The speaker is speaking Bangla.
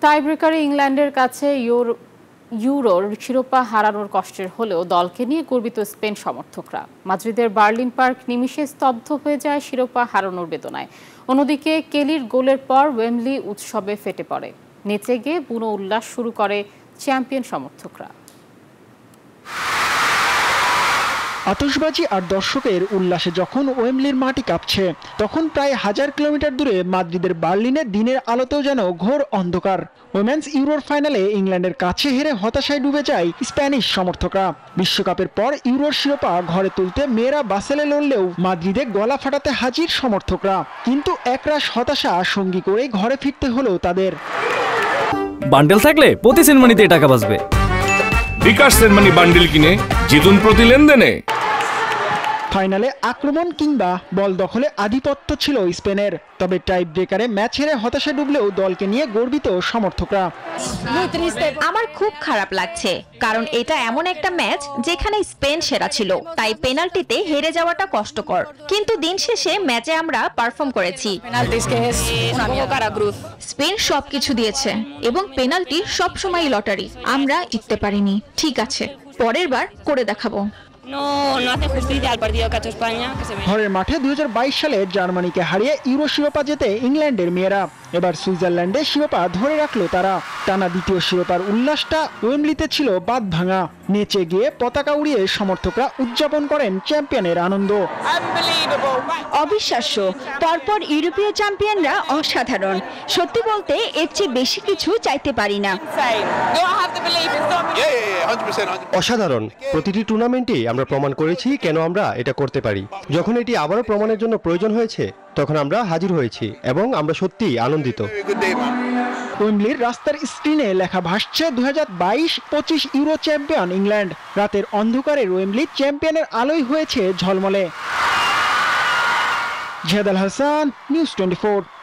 টাইব্রেকারে ইংল্যান্ডের কাছে ইউরোর শিরোপা হারানোর কষ্টের হলেও দলকে নিয়ে গর্বিত স্পেন সমর্থকরা। মাদ্রিদের বার্লিন পার্ক নিমিষে স্তব্ধ হয়ে যায় শিরোপা হারানোর বেদনায়। অন্যদিকে কেলির গোলের পর ওয়েম্বলি উৎসবে ফেটে পড়ে। নেচে গিয়ে বুনো উল্লাস শুরু করে চ্যাম্পিয়ন সমর্থকরা। আতশবাজি আর দর্শকের উল্লাসে যখন ওয়েম্বলির মাটি কাঁপছে, তখন প্রায় 1000 কিলোমিটার দূরে মাদ্রিদের বার্লিনে দিনের আলোতেও যেন ঘোর অন্ধকার। উইমেন্স ইউরোর ফাইনালে ইংল্যান্ডের কাছে হেরে হতাশায় ডুবে যায় স্প্যানিশ সমর্থকরা। বিশ্বকাপের পর ইউরোর শিরোপা ঘরে তুলতে মেয়েরা বাসেলে লড়লেও মাদ্রিদে গলা ফাটাতে হাজির সমর্থকরা। কিন্তু একরাশ হতাশা সঙ্গী করে ঘরে ফিরতে হলো তাদের। বান্ডেল থাকলে প্রতি সেনমানিতে টাকা বাঁচবে। বিকাশ সেনমানি বান্ডেল কিনে জিতুন প্রতি লেনদেনে। ফাইনালে আক্রমণ কিংবা বল দখলে আধিপত্য ছিল স্পেনের, তবে টাই ব্রেকারে ম্যাচ হেরে হতাশা ডুবলেও দলকে নিয়ে গর্বিত সমর্থকরা। আমার খুব খারাপ লাগছে, কারণ এটা এমন একটা ম্যাচ যেখানে স্পেন সেরা ছিল, তাই পেনাল্টিতে হেরে যাওয়াটা কষ্টকর। কিন্তু দিন শেষে ম্যাচে আমরা পারফর্ম করেছি। স্পেন সবকিছু দিয়েছে এবং পেনাল্টি সবসময় লটারি। আমরা জিততে পারিনি, ঠিক আছে, পরের বার করে দেখাবো। ঘরের মাঠে 2022 সালে জার্মানিকে হারিয়ে ইউরো শিরোপা জেতে ইংল্যান্ডের মেয়েরা। এবার সুইজারল্যান্ডে শিরোপা ধরে রাখলো তারা। টানা দ্বিতীয় শিরোপার উল্লাসটা ওয়েম্বলিতে ছিল বাদ ভাঙা। নেচে গিয়ে পতাকা উড়িয়ে সমর্থকরা উদযাপন করেন চ্যাম্পিয়নের আনন্দ। অবিশ্বাস্য, পরপর ইউরোপীয় চ্যাম্পিয়নরা অসাধারণ। সত্যি বলতে এর চেয়ে বেশি কিছু চাইতে পারি না। অসাধারণ। প্রতিটি টুর্নামেন্টে আমরা প্রমাণ করেছি কেন আমরা এটা করতে পারি। যখন এটি আবারও প্রমাণের জন্য প্রয়োজন হয়েছে, তখন আমরা হাজির হয়েছি এবং আমরা সত্যিই আনন্দিত। ওয়েম্বলির রাস্তার স্ক্রিনে লেখা ভাসছে 2022-25 ইউরো চ্যাম্পিয়ন ইংল্যান্ড। রাতের অন্ধকারে ওয়েম্বলি চ্যাম্পিয়নের আলোয় হয়েছে ঝলমলে। জিহাদ আল হাসান, নিউজ 24।